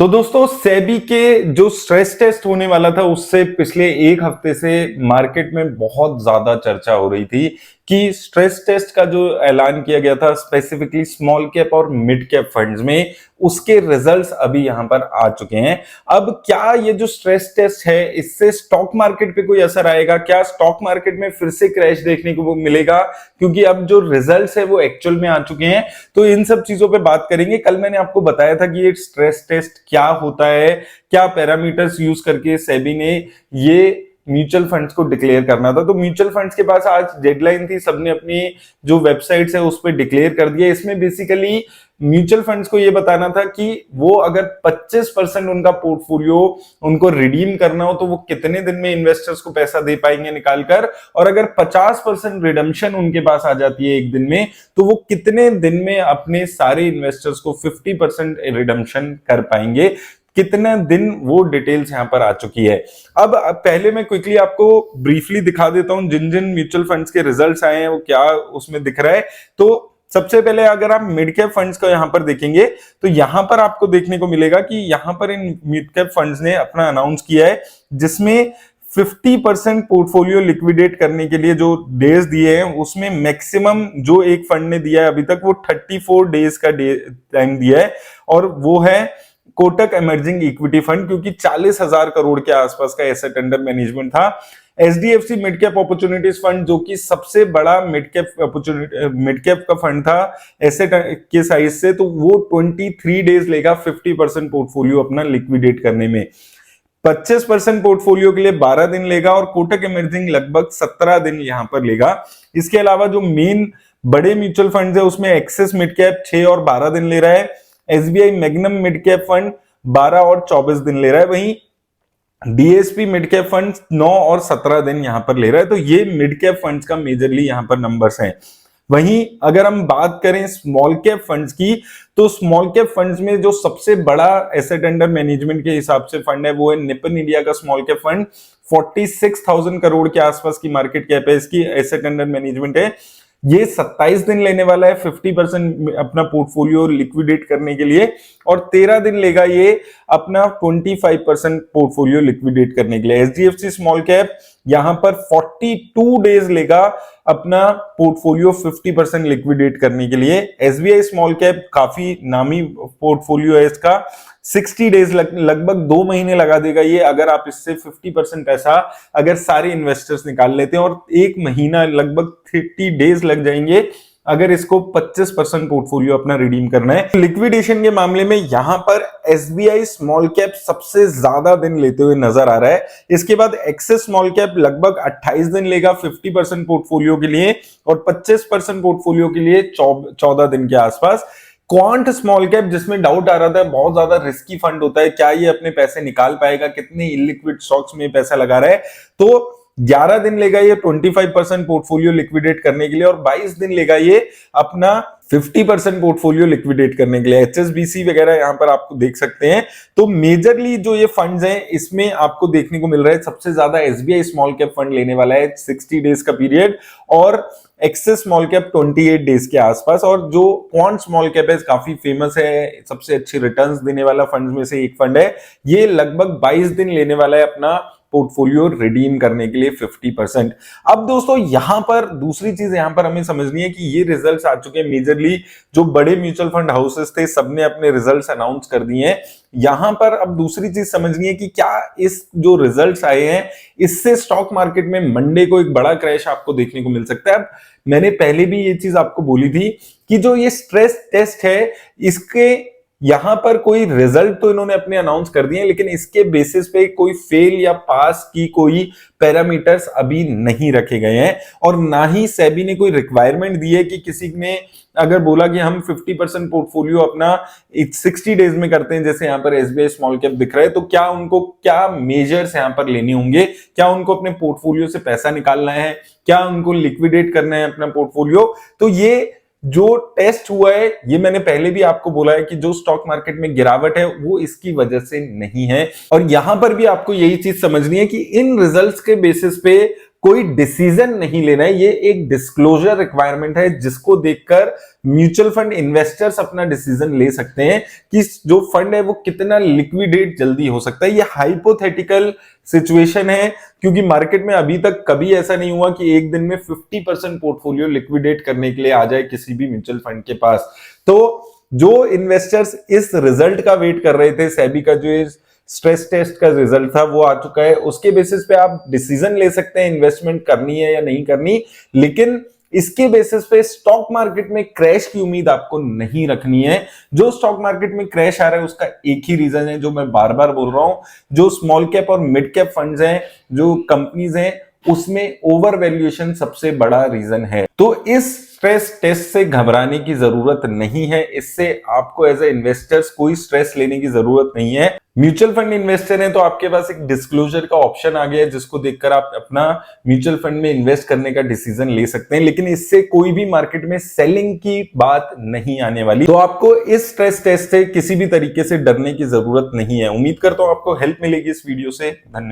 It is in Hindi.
तो दोस्तों सेबी के जो स्ट्रेस टेस्ट होने वाला था उससे पिछले एक हफ्ते से मार्केट में बहुत ज्यादा चर्चा हो रही थी कि स्ट्रेस टेस्ट का जो ऐलान किया गया था स्पेसिफिकली स्मॉल कैप और मिड कैप फंड्स में, उसके रिजल्ट्स अभी यहां पर आ चुके हैं। अब क्या ये जो स्ट्रेस टेस्ट है इससे स्टॉक मार्केट पे कोई असर आएगा? क्या स्टॉक मार्केट में फिर से क्रैश देखने को मिलेगा? क्योंकि अब जो रिजल्ट्स है वो एक्चुअल में आ चुके हैं। तो इन सब चीजों पे बात करेंगे। कल मैंने आपको बताया था कि ये स्ट्रेस टेस्ट क्या होता है, क्या पैरामीटर्स यूज करके सेबी ने ये म्यूचुअल फंड्स को डिक्लेयर करना था। तो म्यूचुअल फंड्स के पास आज डेडलाइन थी, सबने अपनी जो वेबसाइट्स है उस पर डिक्लेयर कर दिया। इसमें बेसिकली म्यूचुअल फंड्स को यह बताना था कि वो अगर 25% उनका पोर्टफोलियो उनको रिडीम करना हो तो वो कितने दिन में इन्वेस्टर्स को पैसा दे पाएंगे निकालकर, और अगर 50% रिडम्पशन उनके पास आ जाती है एक दिन में तो वो कितने दिन में अपने सारे इन्वेस्टर्स को 50% रिडम्पशन कर पाएंगे, कितना दिन, वो डिटेल्स यहां पर आ चुकी है। अब पहले मैं क्विकली आपको ब्रीफली दिखा देता हूं जिन जिन म्यूचुअल फंड्स के रिजल्ट्स आए हैं वो क्या उसमें दिख रहा है। तो सबसे पहले अगर आप मिड कैप फंड्स को यहां पर देखेंगे तो यहां पर आपको देखने को मिलेगा कि यहां पर इन मिड कैप फंड्स ने अपना अनाउंस किया है जिसमें 50% पोर्टफोलियो लिक्विडेट करने के लिए जो डेज दिए हैं उसमें मैक्सिमम जो एक फंड ने दिया है अभी तक वो 34 डेज का टाइम दिया है, और वो है कोटक इमर्जिंग इक्विटी फंड, क्योंकि 40,000 करोड़ के आसपास का एसेट अंडर मैनेजमेंट था। HDFC mid cap opportunities fund जो कि सबसे बड़ा मिड कैप का फंड था एसेट के साइज से, तो वो 23 डेज लेगा 50% पोर्टफोलियो अपना लिक्विडेट करने में। 25% पोर्टफोलियो के लिए 12 दिन लेगा, और कोटक इमर्जिंग लगभग 17 दिन यहां पर लेगा। इसके अलावा जो मेन बड़े म्यूचुअल फंड है उसमें एक्सिस मिड कैप 6 और 12 दिन ले रहा है। SBI magnum mid cap fund 12 और 24 दिन ले रहा है। वहीं डीएसपी मिड कैप फंड 9 और 17 दिन यहां पर ले रहा है। तो ये मिड कैप फंड्स का मेजरली यहां पर नंबर्स हैं। वहीं अगर हम बात करें स्मॉल कैप फंड्स की, तो स्मॉल कैप फंड्स में जो सबसे बड़ा एसेट अंडर मैनेजमेंट के हिसाब से फंड है वो है निपन इंडिया का स्मॉल कैप फंड। 46,000 करोड़ के आसपास की मार्केट कैप है, इसकी एसेट अंडर मैनेजमेंट है। ये 27 दिन लेने वाला है 50% अपना पोर्टफोलियो लिक्विडेट करने के लिए, और 13 दिन लेगा ये अपना 25% पोर्टफोलियो लिक्विडेट करने के लिए। एचडीएफसी स्मॉल कैप यहां पर 42 डेज लेगा अपना पोर्टफोलियो 50% लिक्विडेट करने के लिए। एसबीआई स्मॉल कैप काफी नामी पोर्टफोलियो है इसका, 60 डेज लगभग 2 महीने लगा देगा ये, अगर आप इससे 50% पैसा अगर सारे इन्वेस्टर्स निकाल लेते हैं, और 1 महीना लगभग 30 डेज लग जाएंगे अगर इसको 25% पोर्टफोलियो अपना रिडीम करना है। लिक्विडेशन के मामले में यहां पर एसबीआई स्मॉल कैप सबसे ज्यादा दिन लेते हुए नजर आ रहा है। इसके बाद एक्सिस स्मॉल कैप लगभग 28 दिन लेगा 50% पोर्टफोलियो के लिए, और 25% पोर्टफोलियो के लिए 14 दिन के आसपास। क्वांट स्मॉल कैप, जिसमें डाउट आ रहा था बहुत ज्यादा रिस्की फंड होता है, क्या ये अपने पैसे निकाल पाएगा, कितने इलिक्विड स्टॉक्स में पैसा लगा रहा है, तो 11 दिन लेगा ये 25% पोर्टफोलियो लिक्विडेट करने के लिए, और 22 दिन लेगा ये अपना 50% पोर्टफोलियो लिक्विडेट करने के लिए। एचएसबीसी वगैरह यहां पर आपको देख सकते हैं। तो मेजरली जो ये फंड्स हैं इसमें आपको देखने को मिल रहा है सबसे ज्यादा एसबीआई स्मॉल कैप फंड लेने वाला है 60 डेज का पीरियड, और एक्सिस स्मॉल कैप 28 डेज के आसपास। और जो क्वांट स्मॉल कैप है काफी फेमस है, सबसे अच्छी रिटर्न्स देने वाला फंड में से एक फंड है, ये लगभग 22 दिन लेने वाला है अपना पोर्टफोलियो रिडीम करने के लिए 50%। अब दोस्तों यहां पर दूसरी चीज यहां पर हमें समझनी है कि ये रिजल्ट्स आ चुके हैं, मेजरली जो बड़े म्यूचुअल फंड हाउसेस थे सबने अपने रिजल्ट्स अनाउंस कर दिए हैं। यहां पर अब दूसरी चीज समझनी है कि क्या इस जो रिजल्ट्स आए हैं इससे स्टॉक मार्केट में मंडे को एक बड़ा क्रैश आपको देखने को मिल सकता है। अब मैंने पहले भी ये चीज आपको बोली थी कि जो ये स्ट्रेस टेस्ट है इसके यहां पर कोई रिजल्ट तो इन्होंने अपने अनाउंस कर दिए, लेकिन इसके बेसिस पे कोई फेल या पास की कोई पैरामीटर्स अभी नहीं रखे गए हैं, और ना ही सेबी ने कोई रिक्वायरमेंट दी है कि किसी ने अगर बोला कि हम 50% पोर्टफोलियो अपना 60 डेज में करते हैं, जैसे यहां पर एसबीआई स्मॉल कैप दिख रहा है, तो क्या उनको क्या मेजर्स यहां पर लेने होंगे, क्या उनको अपने पोर्टफोलियो से पैसा निकालना है, क्या उनको लिक्विडेट करना है अपना पोर्टफोलियो। तो ये जो टेस्ट हुआ है ये मैंने पहले भी आपको बोला है कि जो स्टॉक मार्केट में गिरावट है वो इसकी वजह से नहीं है, और यहां पर भी आपको यही चीज समझनी है कि इन रिजल्ट्स के बेसिस पे कोई डिसीजन नहीं लेना है, ये एक डिस्क्लोजर रिक्वायरमेंट है जिसको देखकर म्यूचुअल फंड इन्वेस्टर्स अपना डिसीजन ले सकते हैं कि जो फंड है वो कितना लिक्विडेट जल्दी हो सकता है। ये हाइपोथेटिकल सिचुएशन है क्योंकि मार्केट में अभी तक कभी ऐसा नहीं हुआ कि एक दिन में 50% पोर्टफोलियो लिक्विडेट करने के लिए आ जाए किसी भी म्यूचुअल फंड के पास। तो जो इन्वेस्टर्स इस रिजल्ट का वेट कर रहे थे, सेबी का जो स्ट्रेस टेस्ट का रिजल्ट था वो आ चुका है, उसके बेसिस पे आप डिसीजन ले सकते हैं इन्वेस्टमेंट करनी है या नहीं करनी। लेकिन इसके बेसिस पे स्टॉक मार्केट में क्रैश की उम्मीद आपको नहीं रखनी है। जो स्टॉक मार्केट में क्रैश आ रहा है उसका एक ही रीजन है जो मैं बार बार बोल रहा हूं, जो स्मॉल कैप और मिड कैप फंड्स हैं, जो कंपनीज हैं, उसमें ओवर वैल्यूएशन सबसे बड़ा रीजन है। तो इस स्ट्रेस टेस्ट से घबराने की जरूरत नहीं है, इससे आपको एज ए इन्वेस्टर्स कोई स्ट्रेस लेने की जरूरत नहीं है। म्यूचुअल फंड इन्वेस्टर हैं तो आपके पास एक डिस्क्लोजर का ऑप्शन आ गया है जिसको देखकर आप अपना म्यूचुअल फंड में इन्वेस्ट करने का डिसीजन ले सकते हैं, लेकिन इससे कोई भी मार्केट में सेलिंग की बात नहीं आने वाली। तो आपको इस स्ट्रेस टेस्ट से किसी भी तरीके से डरने की जरूरत नहीं है। उम्मीद करता हूं आपको हेल्प मिलेगी इस वीडियो से। धन्यवाद।